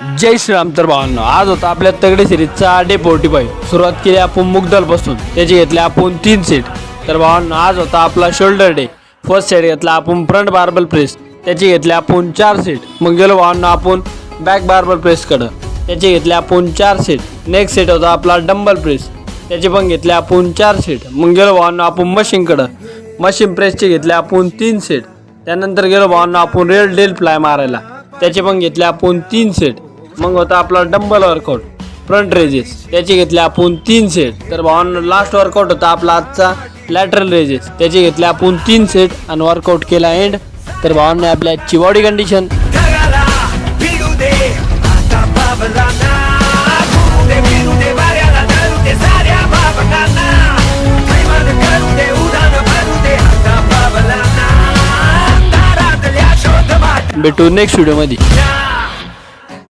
जय श्रीराम. तर भावांनो, आज होता आपल्या तगडे सिरीजचा डे 45. सुरुवात केली आपण मुगदलपासून, त्याची घेतले आपण 3 सेट. तर भावांनो, आज होता आपला शोल्डर डे. फर्स्ट सेट घेतला आपण फ्रंट बार्बल प्रेस, त्याची घेतले आपण 4 सेट. मग गेलो भावांनो आपण बॅक बार्बल प्रेसकडं, त्याचे घेतले आपण 4 सेट. नेक्स्ट सेट होता आपला डंबल प्रेस, त्याचे पण घेतले आपण 4 सेट. मग गेलो भावांनो आपण मशीनकडं, मशीन प्रेसचे घेतले आपण 3 सेट. त्यानंतर गेलो भावांनो आपण रेल डेल फ्लाय मारायला, त्याचे पण घेतले आपण 3 सेट. मग होता आपला डंबल वर्कआउट फ्रंट रेजेस, त्याचे घेतले आपण 3 सेट. तर भावांनो लास्ट वर्कआउट होता आपला आजचा लॅटरल रेजेस, त्याचे घेतले आपण 3 सेट आणि वर्कआउट केला एंड. तर भावांनो आपल्या आजची बॉडी कंडिशन भेटू नेक्स्ट व्हिडिओ मध्ये.